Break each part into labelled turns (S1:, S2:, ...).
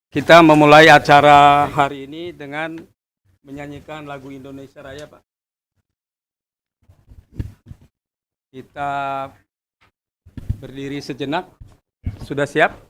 S1: Kita memulai acara hari ini dengan menyanyikan lagu Indonesia Raya, Pak. Kita berdiri sejenak. Sudah siap?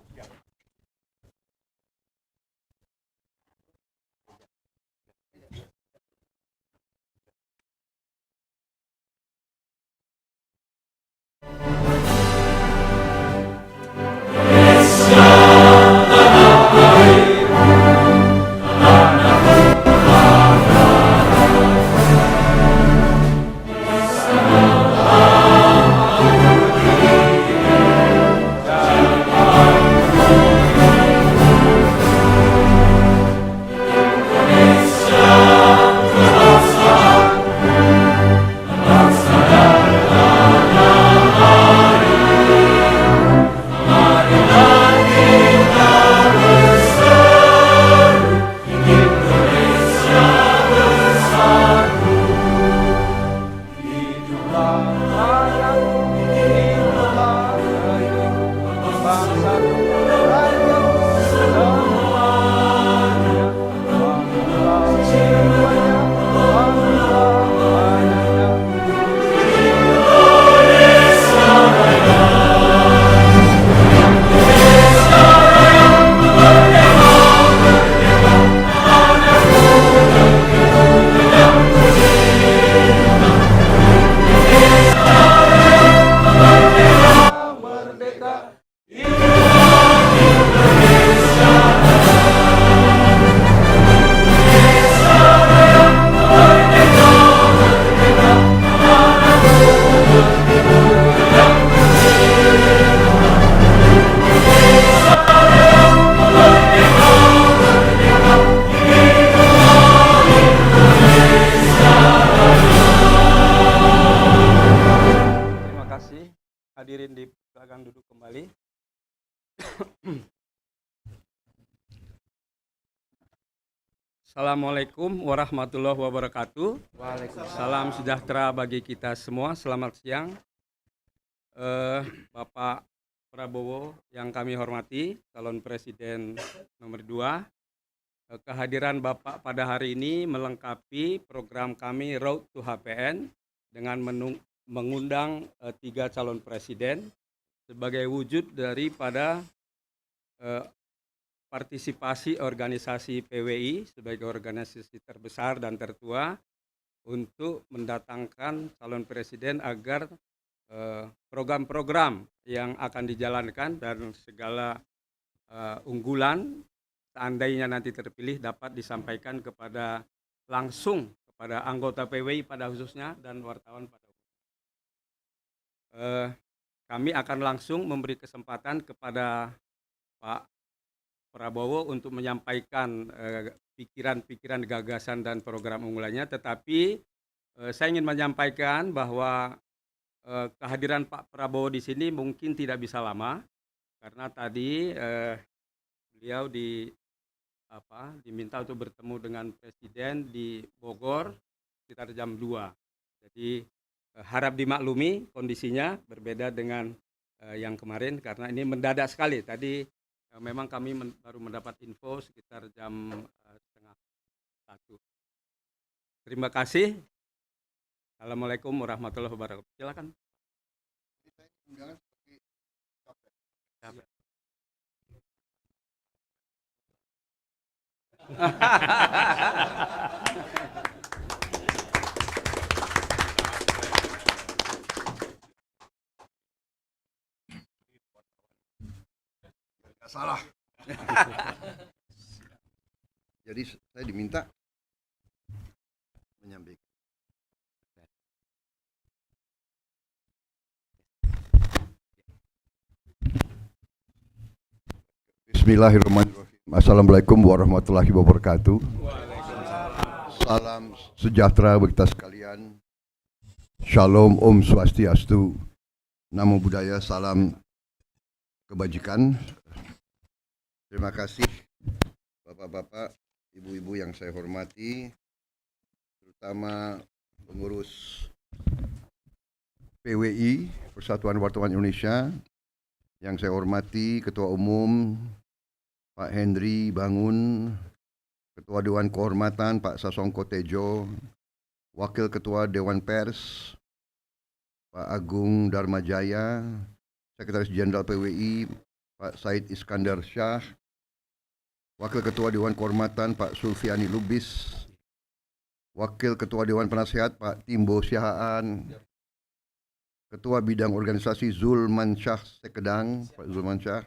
S1: Hadirin silakan duduk kembali. Assalamualaikum warahmatullahi wabarakatuh. Salam sejahtera bagi kita semua. Selamat siang, Bapak Prabowo yang kami hormati, calon presiden nomor 2. Kehadiran Bapak pada hari ini melengkapi program kami Road to HPN dengan mengundang 3 calon presiden sebagai wujud daripada partisipasi organisasi PWI sebagai organisasi terbesar dan tertua untuk mendatangkan calon presiden agar program-program yang akan dijalankan dan segala unggulan seandainya nanti terpilih dapat disampaikan langsung kepada anggota PWI pada khususnya dan wartawan pada kami akan langsung memberi kesempatan kepada Pak Prabowo untuk menyampaikan pikiran-pikiran, gagasan dan program unggulannya. Tetapi saya ingin menyampaikan bahwa kehadiran Pak Prabowo di sini mungkin tidak bisa lama karena tadi beliau diminta untuk bertemu dengan Presiden di Bogor sekitar jam 2. Jadi harap dimaklumi kondisinya berbeda dengan yang kemarin karena ini mendadak sekali. Tadi memang kami baru mendapat info sekitar jam setengah 1. Terima kasih. Assalamualaikum warahmatullahi wabarakatuh. Silakan.
S2: Salah. Jadi saya diminta menyampaikan. Bismillahirrahmanirrahim. Assalamualaikum warahmatullahi wabarakatuh. Salam sejahtera bagi kita sekalian. Shalom, Om Swastiastu. Namo Buddhaya, salam kebajikan. Terima kasih Bapak-bapak, Ibu-ibu yang saya hormati, terutama pengurus PWI, Persatuan Wartawan Indonesia, yang saya hormati Ketua Umum Pak Henry Bangun, Ketua Dewan Kehormatan Pak Sasongko Tejo, Wakil Ketua Dewan Pers Pak Agung Dharmajaya, Sekretaris Jenderal PWI Pak Said Iskandar Shah, Wakil Ketua Dewan Kehormatan Pak Sulfiani Lubis, Wakil Ketua Dewan Penasehat Pak Timbo Sihaan, Ketua Bidang Organisasi Zulman Shah Sekedang Pak Zulman Shah,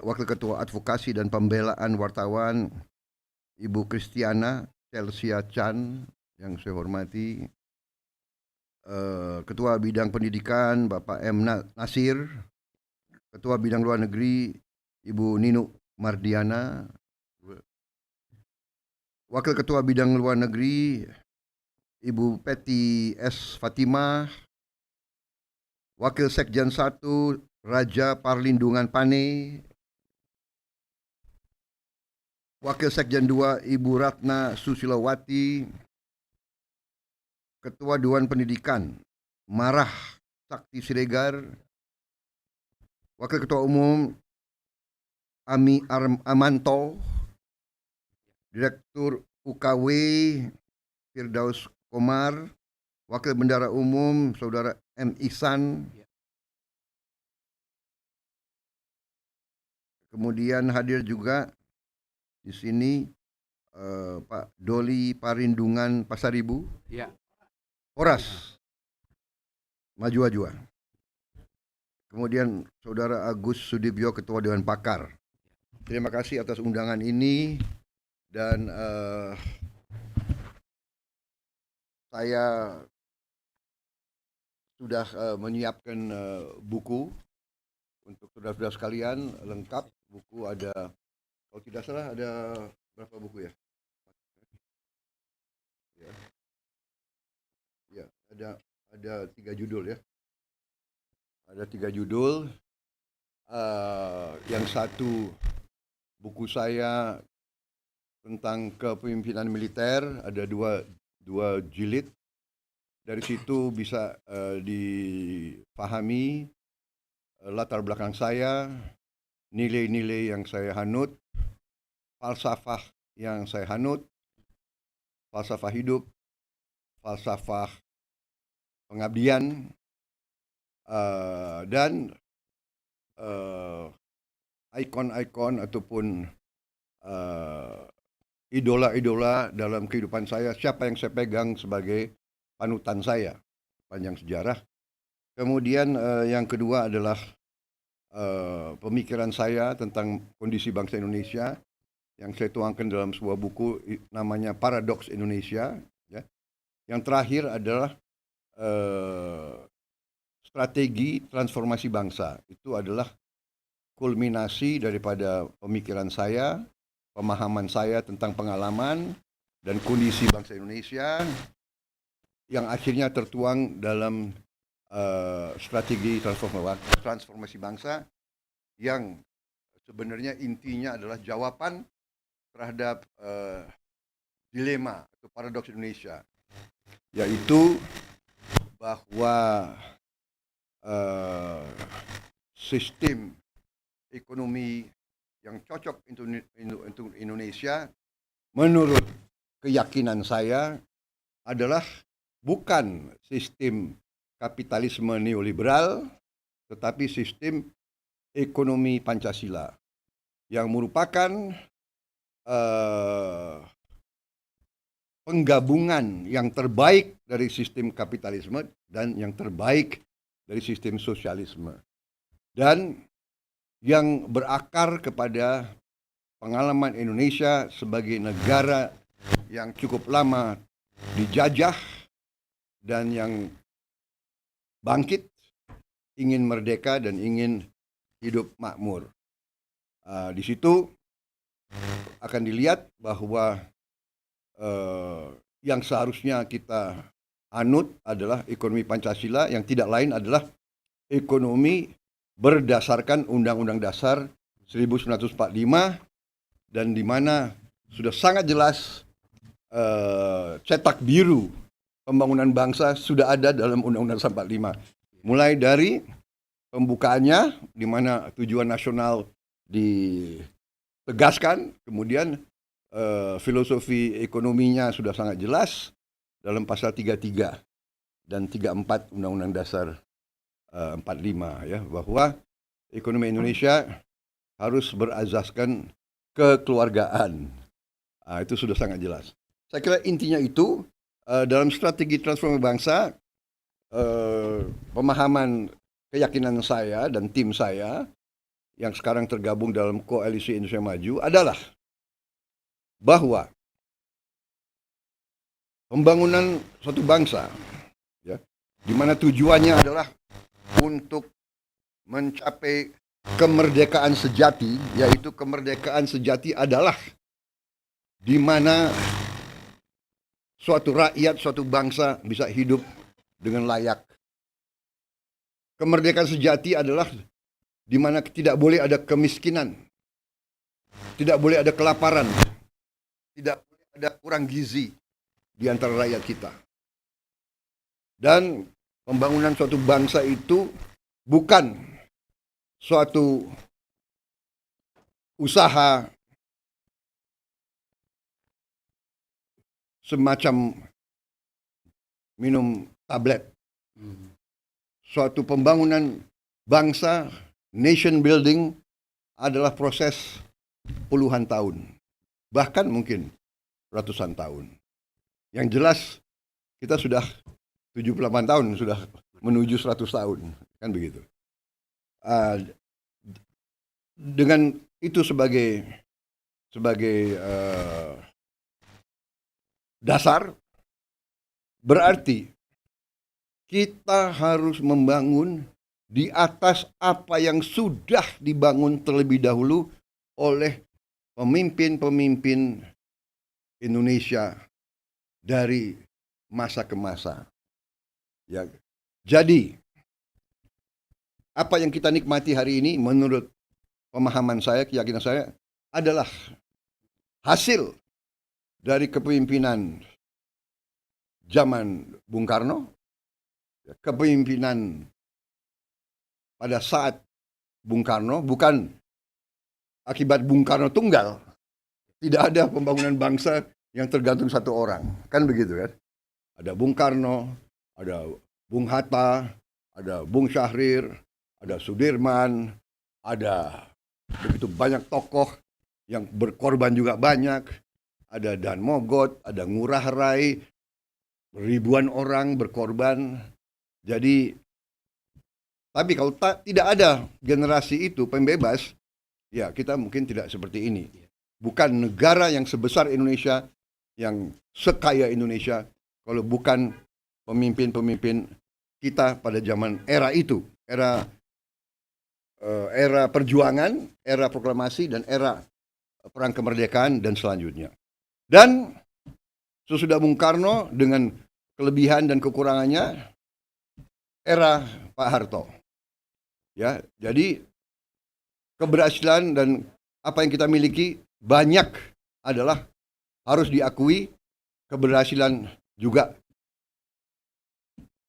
S2: Wakil Ketua Advokasi dan Pembelaan Wartawan Ibu Kristiana Celsia Chan yang saya hormati, Ketua Bidang Pendidikan Bapak M. Nasir, Ketua Bidang Luar Negeri Ibu Ninu Mardiana, Wakil Ketua Bidang Luar Negeri Ibu Peti S. Fatimah, Wakil Sekjen 1 Raja Parlindungan Pane, Wakil Sekjen 2 Ibu Ratna Susilawati, Ketua Dewan Pendidikan Marah Sakti Siregar, Wakil Ketua Umum Ami Amanto, Direktur UKW Firdaus Komar, Wakil Bendara Umum Saudara M. Ihsan, kemudian hadir juga di sini Pak Doli Parindungan Pasaribu,
S1: Ya.
S2: Horas Maju-Ajua. Kemudian Saudara Agus Sudibyo, Ketua Dewan Pakar. Terima kasih atas undangan ini, dan saya sudah menyiapkan buku untuk saudara-saudara sekalian, lengkap. Buku ada, kalau tidak salah ada berapa buku ya? Ya, ada 3 judul ya. Ada 3 judul. Yang satu buku saya tentang kepemimpinan militer, ada dua jilid. Dari situ bisa dipahami latar belakang saya, nilai-nilai yang saya hanut, falsafah yang saya hanut, falsafah hidup, falsafah pengabdian, dan ikon-ikon ataupun idola-idola dalam kehidupan saya, siapa yang saya pegang sebagai panutan saya panjang sejarah. Kemudian yang kedua adalah pemikiran saya tentang kondisi bangsa Indonesia yang saya tuangkan dalam sebuah buku namanya Paradoks Indonesia, ya. Yang terakhir adalah strategi transformasi bangsa. Itu adalah kulminasi daripada pemikiran saya, pemahaman saya tentang pengalaman dan kondisi bangsa Indonesia yang akhirnya tertuang dalam strategi transformasi bangsa, yang sebenarnya intinya adalah jawaban terhadap dilema atau paradoks Indonesia, yaitu bahwa sistem ekonomi yang cocok untuk Indonesia menurut keyakinan saya adalah bukan sistem kapitalisme neoliberal, tetapi sistem ekonomi Pancasila yang merupakan penggabungan yang terbaik dari sistem kapitalisme dan yang terbaik dari sistem sosialisme, dan yang berakar kepada pengalaman Indonesia sebagai negara yang cukup lama dijajah dan yang bangkit, ingin merdeka dan ingin hidup makmur. Di situ akan dilihat bahwa yang seharusnya kita anut adalah ekonomi Pancasila, yang tidak lain adalah ekonomi berdasarkan Undang-Undang Dasar 1945, dan di mana sudah sangat jelas cetak biru pembangunan bangsa sudah ada dalam Undang-Undang 45. Mulai dari pembukaannya, di mana tujuan nasional ditegaskan, kemudian filosofi ekonominya sudah sangat jelas dalam pasal 33 dan 34 Undang-Undang Dasar 45, ya, bahwa ekonomi Indonesia harus berazaskan kekeluargaan. Itu sudah sangat jelas. Saya kira intinya itu dalam strategi transformasi bangsa, pemahaman, keyakinan saya dan tim saya yang sekarang tergabung dalam Koalisi Indonesia Maju adalah bahwa pembangunan suatu bangsa, ya, di mana tujuannya adalah untuk mencapai kemerdekaan sejati, yaitu kemerdekaan sejati adalah di mana suatu rakyat, suatu bangsa bisa hidup dengan layak. Kemerdekaan sejati adalah di mana tidak boleh ada kemiskinan, tidak boleh ada kelaparan, tidak boleh ada kurang gizi di antara rakyat kita. Dan pembangunan suatu bangsa itu bukan suatu usaha semacam minum tablet. Suatu pembangunan bangsa, nation building, adalah proses puluhan tahun, bahkan mungkin ratusan tahun. Yang jelas kita sudah 78 tahun, sudah menuju 100 tahun, kan begitu. Dengan itu sebagai dasar, berarti kita harus membangun di atas apa yang sudah dibangun terlebih dahulu oleh pemimpin-pemimpin Indonesia dari masa ke masa. Ya, jadi apa yang kita nikmati hari ini menurut pemahaman saya, keyakinan saya, adalah hasil dari kepemimpinan zaman Bung Karno, kepemimpinan pada saat Bung Karno, bukan akibat Bung Karno tunggal. Tidak ada pembangunan bangsa yang tergantung satu orang, kan begitu kan? Ada Bung Karno, ada Bung Hatta, ada Bung Syahrir, ada Sudirman, ada begitu banyak tokoh yang berkorban juga banyak. Ada Dan Mogot, ada Ngurah Rai, ribuan orang berkorban. Jadi, tapi kalau tidak ada generasi itu pembebas, ya kita mungkin tidak seperti ini. Bukan negara yang sebesar Indonesia, yang sekaya Indonesia, kalau bukan pemimpin-pemimpin kita pada zaman era itu, era perjuangan, era proklamasi, dan era perang kemerdekaan dan selanjutnya. Dan sesudah Bung Karno dengan kelebihan dan kekurangannya, era Pak Harto. Ya, jadi keberhasilan dan apa yang kita miliki banyak adalah harus diakui keberhasilan juga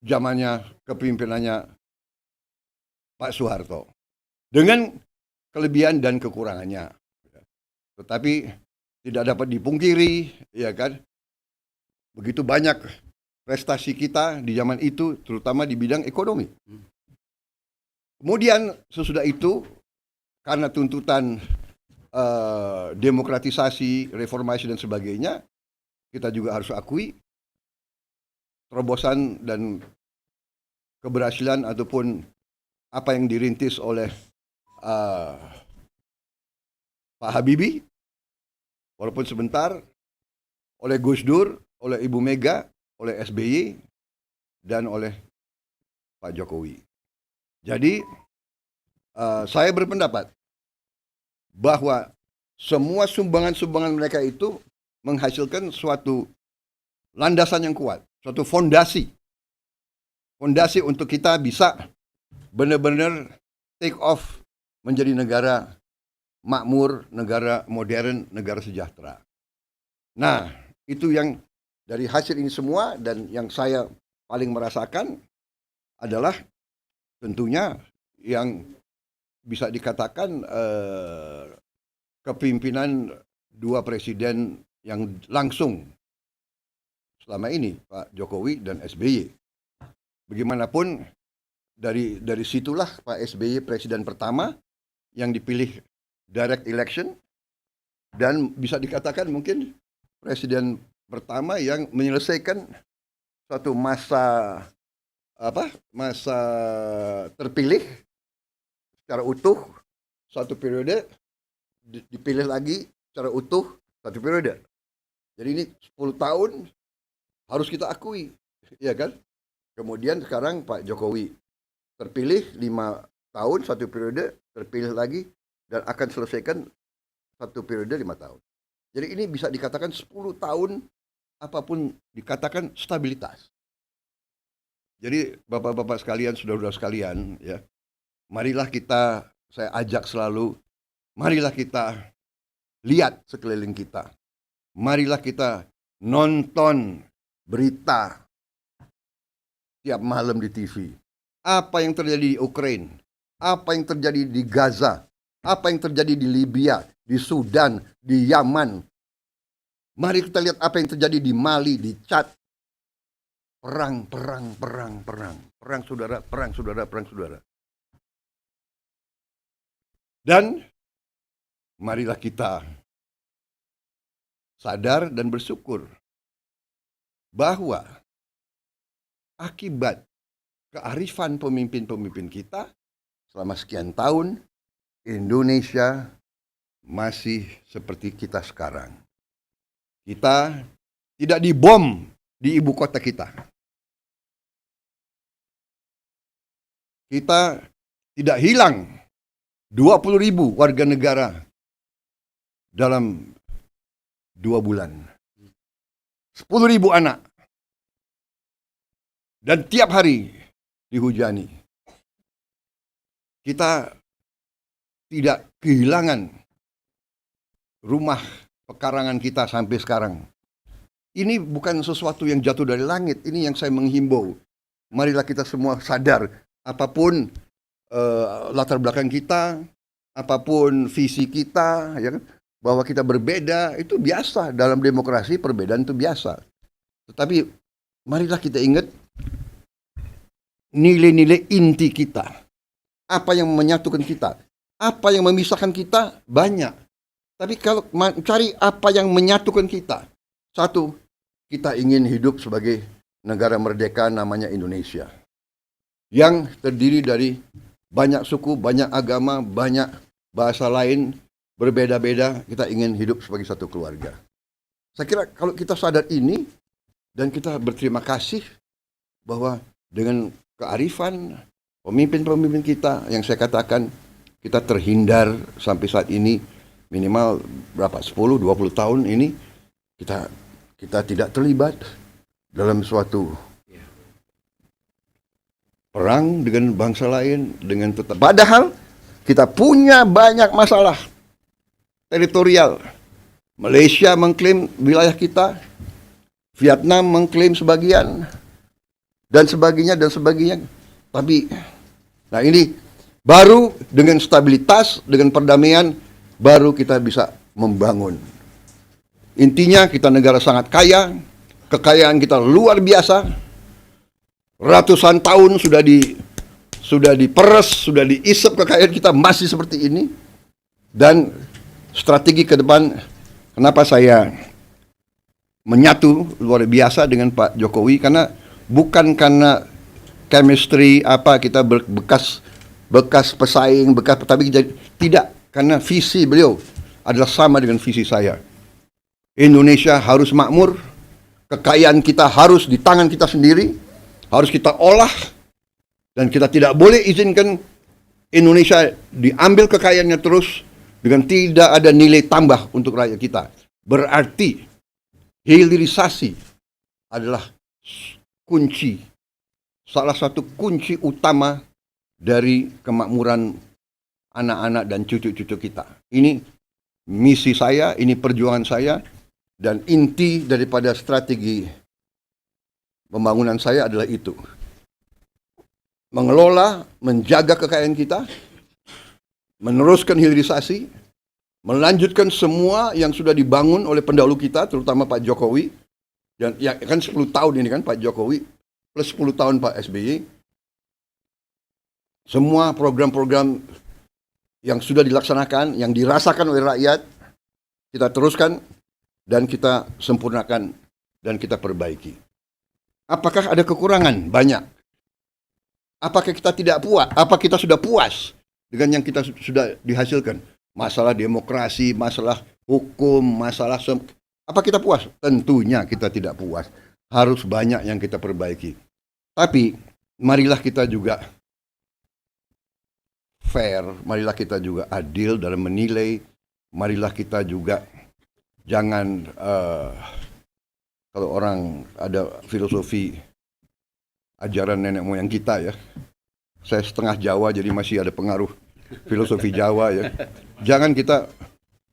S2: zamannya kepemimpinannya Pak Soeharto dengan kelebihan dan kekurangannya. Tetapi tidak dapat dipungkiri, ya kan, begitu banyak prestasi kita di zaman itu, terutama di bidang ekonomi. Kemudian sesudah itu, karena tuntutan demokratisasi, reformasi dan sebagainya, kita juga harus akui terobosan dan keberhasilan ataupun apa yang dirintis oleh Pak Habibie, walaupun sebentar, oleh Gus Dur, oleh Ibu Mega, oleh SBY, dan oleh Pak Jokowi. Jadi saya berpendapat bahwa semua sumbangan-sumbangan mereka itu menghasilkan suatu landasan yang kuat, suatu fondasi untuk kita bisa benar-benar take off menjadi negara makmur, negara modern, negara sejahtera. Nah, itu yang dari hasil ini semua, dan yang saya paling merasakan adalah tentunya yang bisa dikatakan kepemimpinan dua presiden yang langsung selama ini, Pak Jokowi dan SBY. Bagaimanapun dari situlah Pak SBY presiden pertama yang dipilih direct election, dan bisa dikatakan mungkin presiden pertama yang menyelesaikan suatu masa terpilih secara utuh satu periode, dipilih lagi secara utuh satu periode. Jadi ini 10 tahun harus kita akui, ya kan? Kemudian sekarang Pak Jokowi terpilih 5 tahun satu periode, terpilih lagi dan akan selesaikan satu periode 5 tahun. Jadi ini bisa dikatakan 10 tahun, apapun dikatakan stabilitas. Jadi bapak-bapak sekalian, saudara-saudara sekalian, ya, marilah kita, saya ajak selalu, marilah kita lihat sekeliling kita. Marilah kita nonton berita tiap malam di TV. Apa yang terjadi di Ukraina, apa yang terjadi di Gaza, apa yang terjadi di Libya, di Sudan, di Yaman. Mari kita lihat apa yang terjadi di Mali, di Chad. Perang, saudara. Dan marilah kita sadar dan bersyukur bahwa akibat kearifan pemimpin-pemimpin kita selama sekian tahun, Indonesia masih seperti kita sekarang. Kita tidak dibom di ibu kota kita. Kita tidak hilang 20.000 warga negara dalam 2 bulan. 10.000 anak. Dan tiap hari dihujani. Kita tidak kehilangan rumah pekarangan kita sampai sekarang. Ini bukan sesuatu yang jatuh dari langit. Ini yang saya menghimbau. Marilah kita semua sadar, apapun latar belakang kita, apapun visi kita, ya kan, bahwa kita berbeda, itu biasa. Dalam demokrasi perbedaan itu biasa. Tetapi marilah kita ingat nilai-nilai inti kita. Apa yang menyatukan kita? Apa yang memisahkan kita? Banyak. Tapi kalau cari apa yang menyatukan kita, satu, kita ingin hidup sebagai negara merdeka namanya Indonesia, yang terdiri dari banyak suku, banyak agama, banyak bahasa lain, berbeda-beda. Kita ingin hidup sebagai satu keluarga. Saya kira kalau kita sadar ini, dan kita berterima kasih bahwa dengan kearifan pemimpin-pemimpin kita, yang saya katakan kita terhindar sampai saat ini, minimal berapa, 10-20 tahun ini kita tidak terlibat dalam suatu perang dengan bangsa lain, dengan tetap. Padahal kita punya banyak masalah teritorial. Malaysia mengklaim wilayah kita, Vietnam mengklaim sebagian, dan sebagainya. Tapi, nah ini baru dengan stabilitas, dengan perdamaian, baru kita bisa membangun. Intinya kita negara sangat kaya, kekayaan kita luar biasa. Ratusan tahun sudah diperes, sudah diisep kekayaan kita, masih seperti ini. Dan strategi ke depan, kenapa saya menyatu luar biasa dengan Pak Jokowi, karena bukan karena chemistry kita bekas pesaing, tapi tidak, karena visi beliau adalah sama dengan visi saya. Indonesia harus makmur, kekayaan kita harus di tangan kita sendiri, harus kita olah, dan kita tidak boleh izinkan Indonesia diambil kekayaannya terus dengan tidak ada nilai tambah untuk rakyat kita. Berarti hilirisasi adalah kunci, salah satu kunci utama dari kemakmuran anak-anak dan cucu-cucu kita. Ini misi saya, ini perjuangan saya, dan inti daripada strategi pembangunan saya adalah itu. Mengelola, menjaga kekayaan kita, meneruskan hilirisasi, melanjutkan semua yang sudah dibangun oleh pendahulu kita, terutama Pak Jokowi, dan ya kan 10 tahun ini kan Pak Jokowi, plus 10 tahun Pak SBY, semua program-program yang sudah dilaksanakan, yang dirasakan oleh rakyat, kita teruskan, dan kita sempurnakan, dan kita perbaiki. Apakah ada kekurangan? Banyak. Apakah kita tidak puas? Apa kita sudah puas dengan yang kita sudah dihasilkan? Masalah demokrasi, masalah hukum, masalah apa kita puas? Tentunya kita tidak puas. Harus banyak yang kita perbaiki. Tapi marilah kita juga fair, marilah kita juga adil dalam menilai, marilah kita juga jangan kalau orang ada filosofi ajaran nenek moyang kita ya. Saya setengah Jawa jadi masih ada pengaruh filosofi Jawa ya. Jangan kita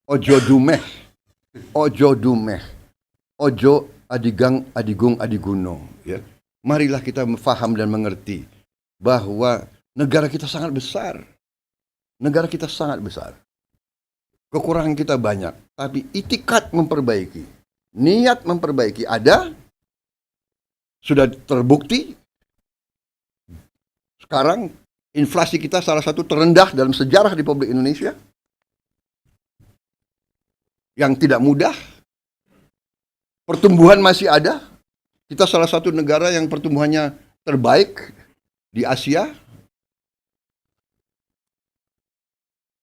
S2: ojo dumeh, ojo adigang adigung adiguno ya. Marilah kita faham dan mengerti bahwa negara kita sangat besar. Negara kita sangat besar. Kekurangan kita banyak, tapi itikat memperbaiki, niat memperbaiki ada, sudah terbukti. Sekarang inflasi kita salah satu terendah dalam sejarah Republik Indonesia. Yang tidak mudah. Pertumbuhan masih ada. Kita salah satu negara yang pertumbuhannya terbaik di Asia.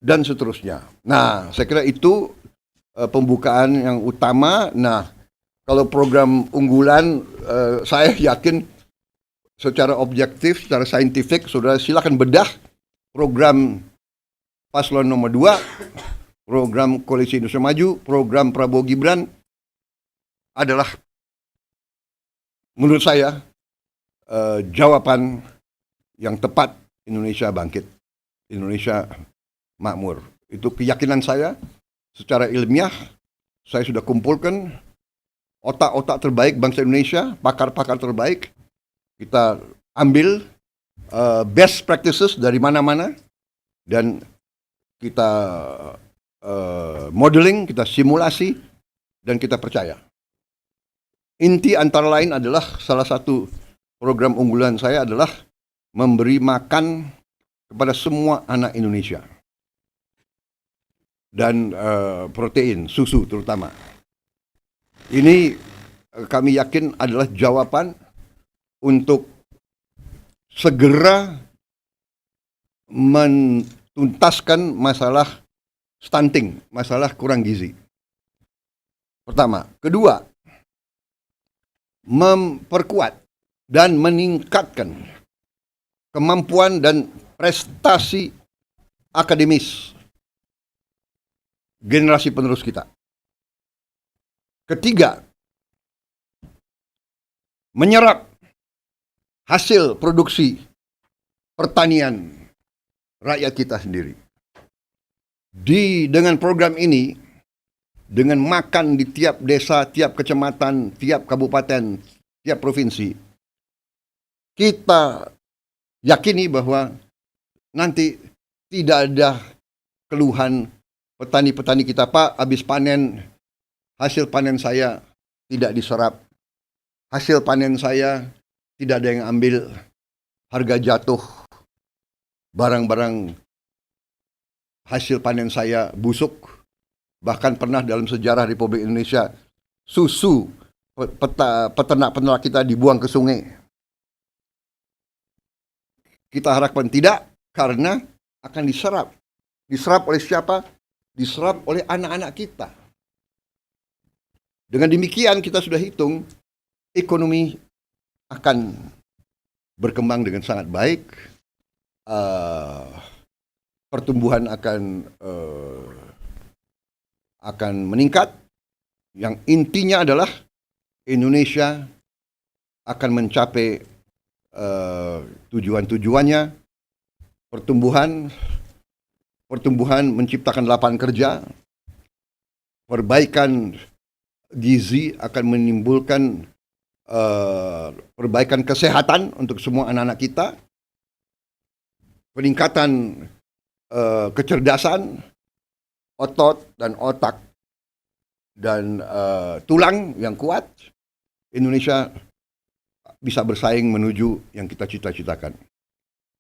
S2: Dan seterusnya. Nah, saya kira itu pembukaan yang utama. Nah, kalau program unggulan, saya yakin secara objektif, secara saintifik, saudara silakan bedah program Paslon nomor 2, program Koalisi Indonesia Maju, program Prabowo Gibran adalah menurut saya jawaban yang tepat. Indonesia bangkit, Indonesia makmur. Itu keyakinan saya. Secara ilmiah saya sudah kumpulkan otak-otak terbaik bangsa Indonesia, pakar-pakar terbaik. Kita ambil best practices dari mana-mana dan kita modeling, kita simulasi, dan kita percaya. Inti antara lain adalah salah satu program unggulan saya adalah memberi makan kepada semua anak Indonesia. Dan protein, susu terutama. Ini kami yakin adalah jawaban untuk segera menuntaskan masalah stunting, masalah kurang gizi. Pertama. Kedua, memperkuat dan meningkatkan kemampuan dan prestasi akademis generasi penerus kita. Ketiga, menyerap hasil produksi pertanian rakyat kita sendiri. Dengan program ini, dengan makan di tiap desa, tiap kecamatan, tiap kabupaten, tiap provinsi, kita yakini bahwa nanti tidak ada keluhan petani-petani kita, Pak, habis panen, hasil panen saya tidak diserap. Hasil panen saya tidak ada yang ambil, harga jatuh, barang-barang hasil panen saya busuk. Bahkan pernah dalam sejarah Republik Indonesia, susu peternak-peternak kita dibuang ke sungai. Kita harapkan tidak, karena akan diserap. Diserap oleh siapa? Diserap oleh anak-anak kita. Dengan demikian kita sudah hitung ekonomi akan berkembang dengan sangat baik, pertumbuhan akan akan meningkat, yang intinya adalah Indonesia akan mencapai tujuan-tujuannya, pertumbuhan menciptakan lapangan kerja, perbaikan gizi akan menimbulkan perbaikan kesehatan untuk semua anak-anak kita, peningkatan kecerdasan, otot dan otak, dan tulang yang kuat. Indonesia bisa bersaing menuju yang kita cita-citakan.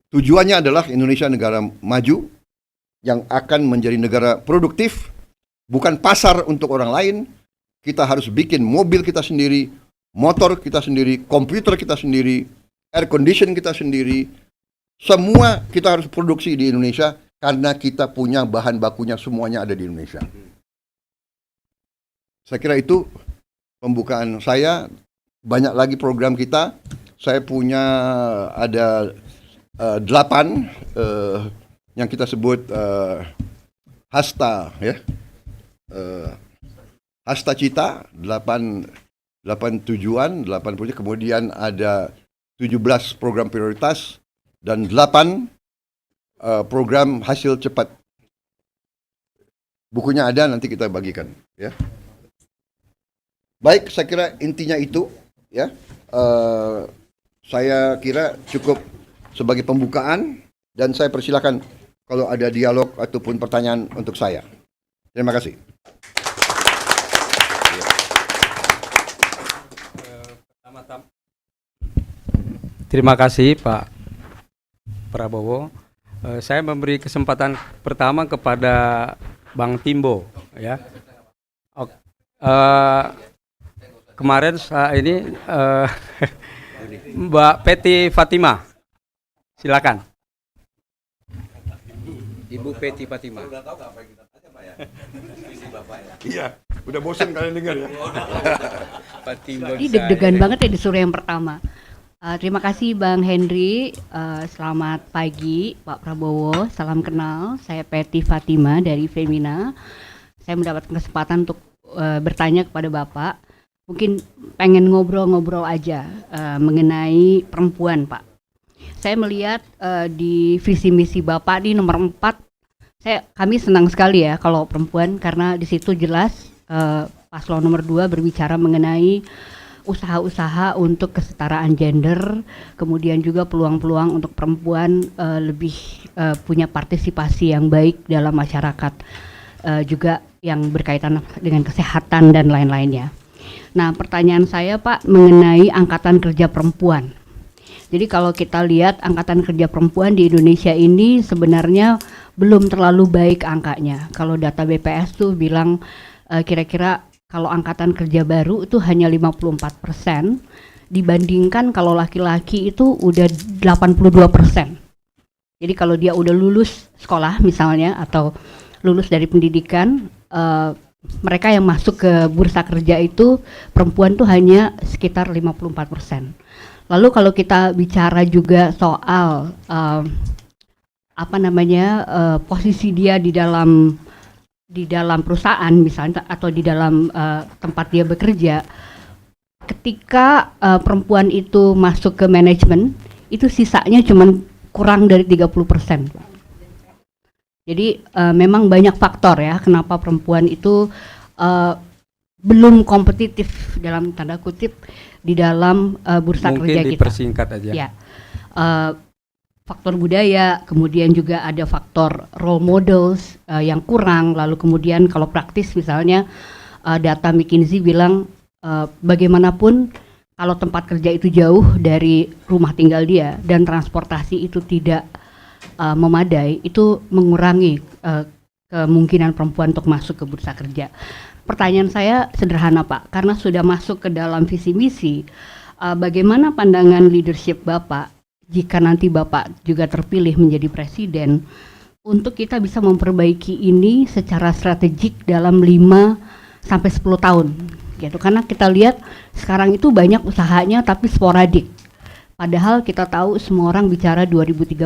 S2: Tujuannya adalah Indonesia negara maju yang akan menjadi negara produktif, bukan pasar untuk orang lain. Kita harus bikin mobil kita sendiri, motor kita sendiri, komputer kita sendiri, air condition kita sendiri. Semua kita harus produksi di Indonesia karena kita punya bahan bakunya, semuanya ada di Indonesia. Saya kira itu pembukaan saya. Banyak lagi program kita. Saya punya ada 8 yang kita sebut hasta, ya. Hasta Cita, 8 tujuan, 8 proyek, kemudian ada 17 program prioritas dan 8 program hasil cepat. Bukunya ada, nanti kita bagikan, ya. Baik, saya kira intinya itu, ya. Saya kira cukup sebagai pembukaan, dan saya persilakan kalau ada dialog ataupun pertanyaan untuk saya. Terima kasih.
S1: Terima kasih Pak Prabowo. Saya memberi kesempatan pertama kepada Bang Timbo, ya. Kemarin ini Mbak Peti Fatima, silakan. Ibu Peti Fatima. Udah tahu nggak apa yang kita tanya Pak ya? Visi Bapak ya. Iya, udah bosan kalian dengar ya.
S3: Ini deg-degan banget ya disuruh yang pertama. Terima kasih Bang Henry. Selamat pagi Pak Prabowo. Salam kenal. Saya Peti Fatima dari Femina. Saya mendapatkan kesempatan untuk bertanya kepada Bapak. Mungkin pengen ngobrol-ngobrol aja mengenai perempuan, Pak. Saya melihat di visi misi Bapak di nomor 4, kami senang sekali ya kalau perempuan, karena di situ jelas paslon nomor 2 berbicara mengenai usaha-usaha untuk kesetaraan gender, kemudian juga peluang-peluang untuk perempuan lebih punya partisipasi yang baik dalam masyarakat, juga yang berkaitan dengan kesehatan dan lain-lainnya. Nah, pertanyaan saya Pak mengenai angkatan kerja perempuan. Jadi kalau kita lihat angkatan kerja perempuan di Indonesia ini sebenarnya belum terlalu baik angkanya. Kalau data BPS tuh bilang kira-kira kalau angkatan kerja baru itu hanya 54%, dibandingkan kalau laki-laki itu udah 82%. Jadi kalau dia udah lulus sekolah misalnya atau lulus dari pendidikan, mereka yang masuk ke bursa kerja itu perempuan tuh hanya sekitar 54%. Lalu kalau kita bicara juga soal posisi dia di dalam perusahaan misalnya atau di dalam tempat dia bekerja, ketika perempuan itu masuk ke manajemen, itu sisanya cuma kurang dari 30%. Jadi memang banyak faktor ya kenapa perempuan itu belum kompetitif dalam tanda kutip di dalam bursa kerja kita. Mungkin
S1: dipersingkat aja.
S3: Ya, faktor budaya, kemudian juga ada faktor role models yang kurang. Lalu kemudian kalau praktis misalnya data McKinsey bilang bagaimanapun kalau tempat kerja itu jauh dari rumah tinggal dia dan transportasi itu tidak memadai, itu mengurangi kemungkinan perempuan untuk masuk ke bursa kerja. Pertanyaan saya sederhana Pak, karena sudah masuk ke dalam visi misi, bagaimana pandangan leadership Bapak jika nanti Bapak juga terpilih menjadi presiden untuk kita bisa memperbaiki ini secara strategik dalam 5 sampai 10 tahun gitu. Karena kita lihat sekarang itu banyak usahanya tapi sporadik. Padahal kita tahu semua orang bicara 2030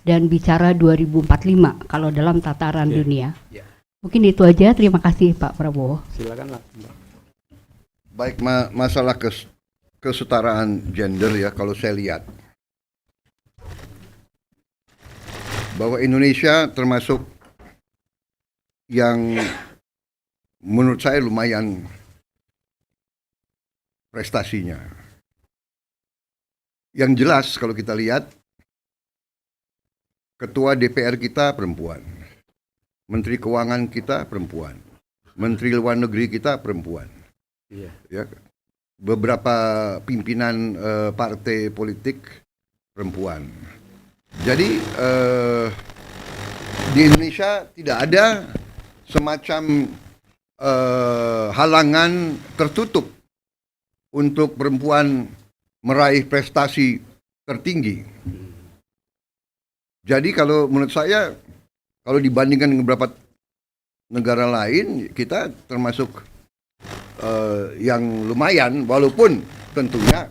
S3: dan bicara 2045 kalau dalam tataran dunia. Mungkin itu aja. Terima kasih Pak Prabowo.
S1: Silakan lah, Mbak.
S2: Baik, masalah kesetaraan gender ya, kalau saya lihat bahwa Indonesia termasuk yang menurut saya lumayan prestasinya. Yang jelas kalau kita lihat, Ketua DPR kita perempuan, Menteri Keuangan kita perempuan, Menteri Luar Negeri kita perempuan.
S1: Iya.
S2: Ya, beberapa pimpinan partai politik perempuan. Jadi di Indonesia tidak ada semacam halangan tertutup untuk perempuan meraih prestasi tertinggi. Jadi kalau menurut saya, kalau dibandingkan dengan beberapa negara lain, kita termasuk yang lumayan, walaupun tentunya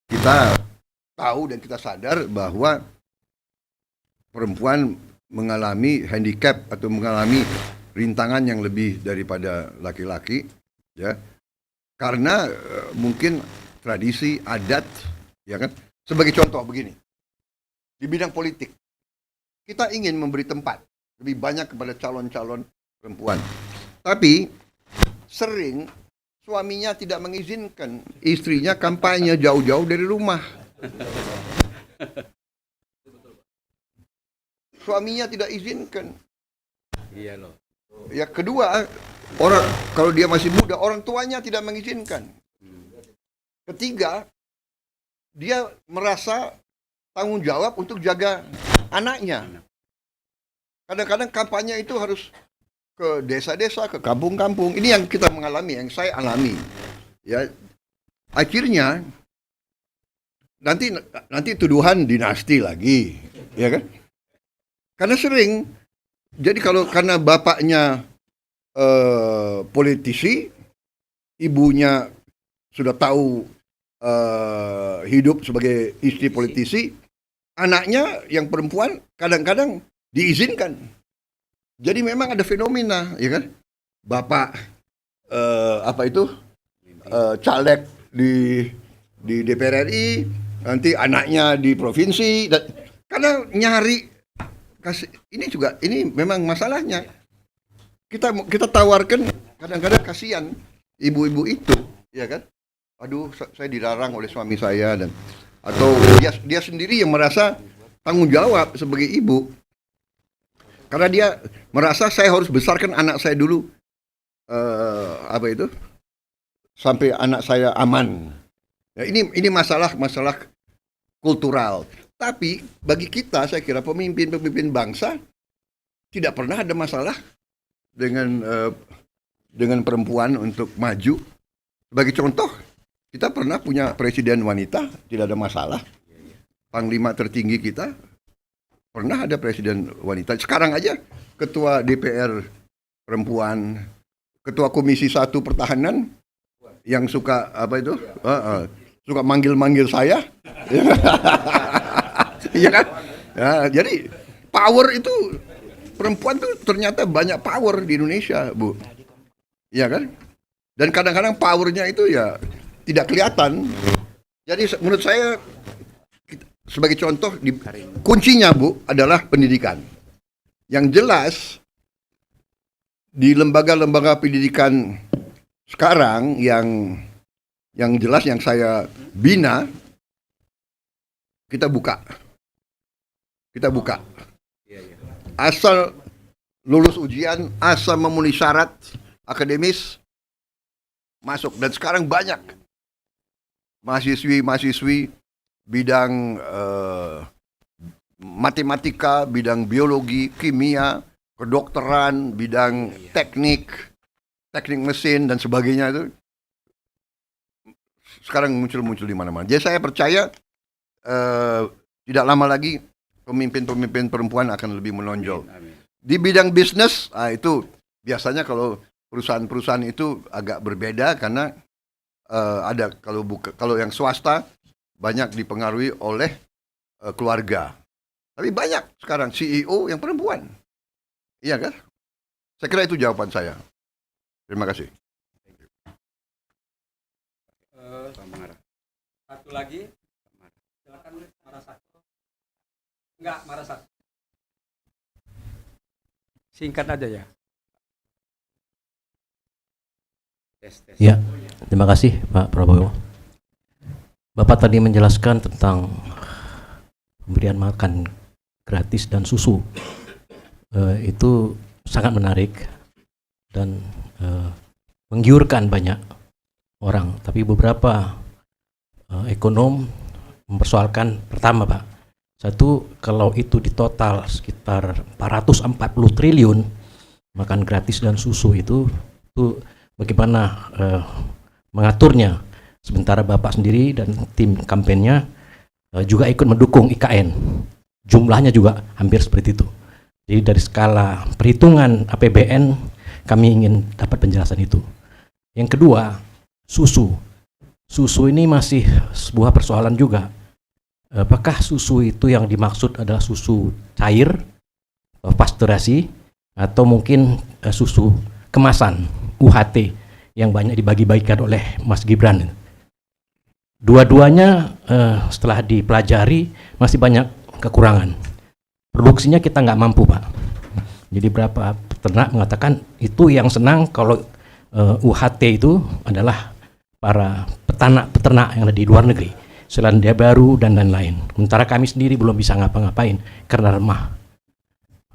S2: kita tahu dan kita sadar bahwa perempuan mengalami handicap atau mengalami rintangan yang lebih daripada laki-laki, ya, karena mungkin tradisi, adat, ya kan. Sebagai contoh begini, di bidang politik, kita ingin memberi tempat lebih banyak kepada calon-calon perempuan, tapi sering suaminya tidak mengizinkan istrinya kampanye jauh-jauh dari rumah. Suaminya tidak izinkan.
S1: Iya loh.
S2: Ya, kedua, orang kalau dia masih muda, orang tuanya tidak mengizinkan. Ketiga, dia merasa tanggung jawab untuk jaga anaknya. Kadang-kadang kampanye itu harus ke desa-desa, ke kampung-kampung. Ini yang kita mengalami, yang saya alami. Ya, akhirnya nanti tuduhan dinasti lagi, ya kan? Karena sering. Jadi karena bapaknya politisi, ibunya sudah tahu hidup sebagai istri politisi, anaknya yang perempuan kadang-kadang diizinkan. Jadi memang ada fenomena, ya kan? Bapak caleg di DPR RI, nanti anaknya di provinsi, karena nyari ini memang masalahnya. Kita tawarkan, kadang-kadang kasihan ibu-ibu itu, ya kan? Aduh, saya dilarang oleh suami saya, atau dia sendiri yang merasa tanggung jawab sebagai ibu, karena dia merasa saya harus besarkan anak saya dulu, sampai anak saya aman. Ya, ini masalah kultural. Tapi bagi kita, saya kira pemimpin bangsa tidak pernah ada masalah dengan perempuan untuk maju. Sebagai contoh, kita pernah punya presiden wanita, tidak ada masalah. Panglima tertinggi kita pernah ada presiden wanita. Sekarang aja ketua DPR perempuan, ketua Komisi 1 Pertahanan yang suka suka manggil-manggil saya. Iya kan? Ya, jadi power itu, perempuan tuh ternyata banyak power di Indonesia, Bu. Iya kan? Dan kadang-kadang powernya itu ya tidak kelihatan. Jadi menurut saya, sebagai contoh, kuncinya, Bu, adalah pendidikan. Yang jelas di lembaga-lembaga pendidikan sekarang yang jelas yang saya bina, kita buka. Asal lulus ujian, asal memenuhi syarat akademis, masuk. Dan sekarang banyak mahasiswi bidang matematika, bidang biologi, kimia, kedokteran, bidang teknik mesin dan sebagainya itu sekarang muncul di mana-mana. Jadi saya percaya tidak lama lagi pemimpin perempuan akan lebih menonjol. Di bidang bisnis, itu biasanya kalau perusahaan-perusahaan itu agak berbeda karena ada kalau yang swasta banyak dipengaruhi oleh keluarga. Tapi banyak sekarang CEO yang perempuan. Iya kan? Saya kira itu jawaban saya. Terima kasih.
S1: Satu lagi, silakan marah satu. Enggak, marah satu. Singkat aja ya. Tes.
S4: Ya, terima kasih Pak Prabowo. Bapak tadi menjelaskan tentang pemberian makan gratis dan susu. Itu sangat menarik dan menggiurkan banyak orang. Tapi beberapa ekonom mempersoalkan, pertama Pak, satu, kalau itu di total sekitar 440 triliun makan gratis dan susu itu bagaimana mengaturnya, sementara Bapak sendiri dan tim kampanyenya juga ikut mendukung IKN, jumlahnya juga hampir seperti itu. Jadi dari skala perhitungan APBN kami ingin dapat penjelasan itu. Yang kedua, susu ini masih sebuah persoalan juga. Apakah susu itu yang dimaksud adalah susu cair, pasturasi, atau mungkin susu kemasan, UHT, yang banyak dibagi-bagikan oleh Mas Gibran. Dua-duanya setelah dipelajari masih banyak kekurangan. Produksinya kita nggak mampu, Pak. Jadi berapa peternak mengatakan itu yang senang kalau UHT itu adalah para peternak yang ada di luar negeri, Selandia Baru dan lain-lain. Sementara kami sendiri belum bisa ngapa-ngapain karena remah.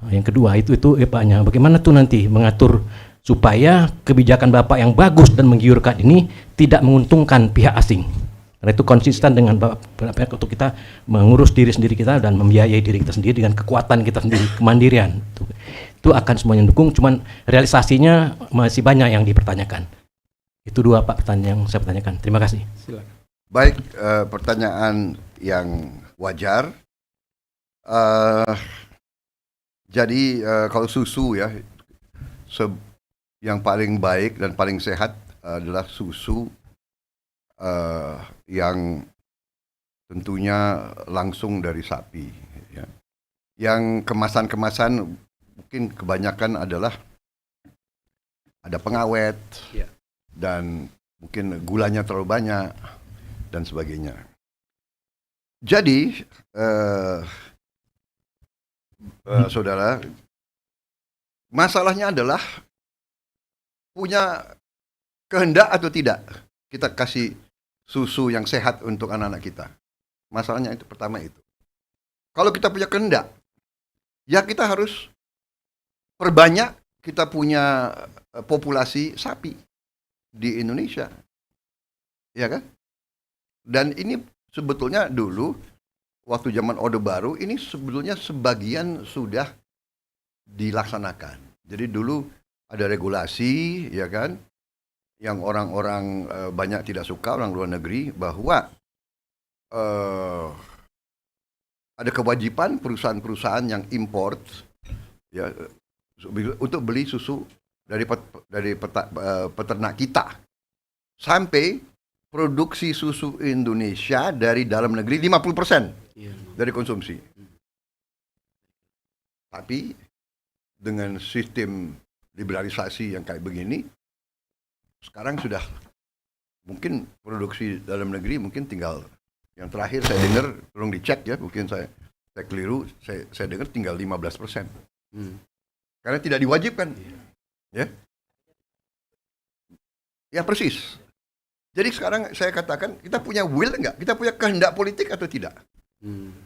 S4: Yang kedua itu Paknya, bagaimana tuh nanti mengatur supaya kebijakan Bapak yang bagus dan menggiurkan ini tidak menguntungkan pihak asing. Karena itu konsisten dengan Bapak untuk kita mengurus diri sendiri kita dan membiayai diri kita sendiri dengan kekuatan kita sendiri, kemandirian. Itu akan semuanya dukung, cuman realisasinya masih banyak yang dipertanyakan. Itu dua Pak pertanyaan yang saya pertanyakan. Terima kasih.
S1: Silakan.
S2: Baik, pertanyaan yang wajar. Jadi kalau susu ya, yang paling baik dan paling sehat adalah susu yang tentunya langsung dari sapi. Ya. Yang kemasan-kemasan mungkin kebanyakan adalah ada pengawet dan mungkin gulanya terlalu banyak dan sebagainya. Jadi, saudara, masalahnya adalah punya kehendak atau tidak kita kasih susu yang sehat untuk anak-anak kita. Masalahnya itu pertama itu. Kalau kita punya kehendak, ya kita harus perbanyak kita punya populasi sapi di Indonesia. Ya kan? Dan ini sebetulnya dulu waktu zaman Orde Baru ini sebetulnya sebagian sudah dilaksanakan. Jadi dulu ada regulasi, ya kan, yang orang-orang banyak tidak suka, orang luar negeri, bahwa ada kewajiban perusahaan-perusahaan yang import ya untuk beli susu dari peternak kita sampai produksi susu Indonesia dari dalam negeri 50% dari konsumsi. Tapi dengan sistem liberalisasi yang kayak begini, sekarang sudah mungkin produksi dalam negeri mungkin tinggal, yang terakhir saya dengar, tolong dicek ya, mungkin saya keliru, saya dengar tinggal 15%. Karena tidak diwajibkan. Ya. Ya persis. Jadi sekarang saya katakan, kita punya will enggak? Kita punya kehendak politik atau tidak?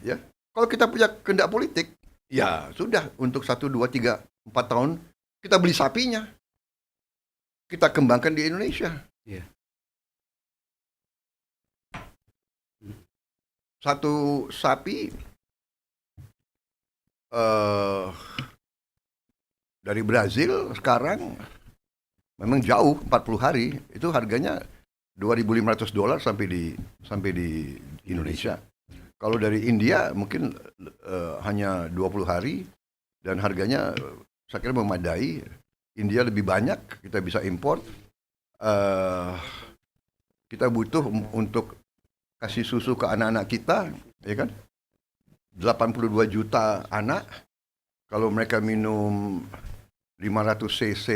S2: Ya. Kalau kita punya kehendak politik, ya sudah, untuk 1, 2, 3, 4 tahun kita beli sapinya. Kita kembangkan di Indonesia. Satu sapi dari Brazil sekarang memang jauh, 40 hari, itu harganya $2.500 sampai di Indonesia. Kalau dari India mungkin hanya 20 hari dan harganya saya kira memadai. India lebih banyak, kita bisa import. Kita butuh untuk kasih susu ke anak-anak kita, ya kan? 82 juta anak. Kalau mereka minum 500 cc,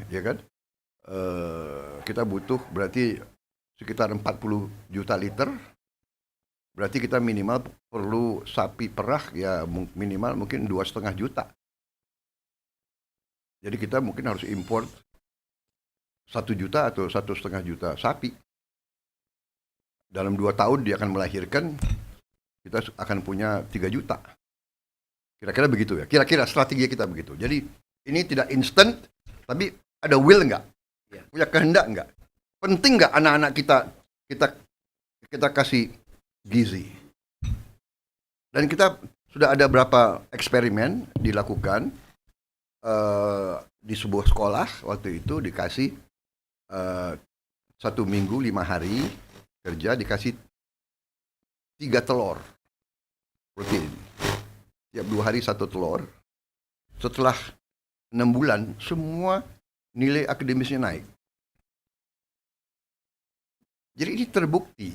S2: ya kan? Kita butuh berarti sekitar 40 juta liter. Berarti kita minimal perlu sapi perah ya minimal mungkin 2,5 juta. Jadi kita mungkin harus import 1 juta atau 1,5 juta sapi. Dalam 2 tahun dia akan melahirkan, kita akan punya 3 juta. Kira-kira begitu ya. Kira-kira strategi kita begitu. Jadi ini tidak instan, tapi ada will nggak? Punya kehendak nggak? Penting nggak anak-anak kita kasih gizi? Dan kita sudah ada berapa eksperimen dilakukan di sebuah sekolah waktu itu dikasih 1 minggu 5 hari kerja dikasih 3 telur protein. Tiap 2 hari 1 telur. Setelah 6 bulan semua nilai akademisnya naik. Jadi ini terbukti.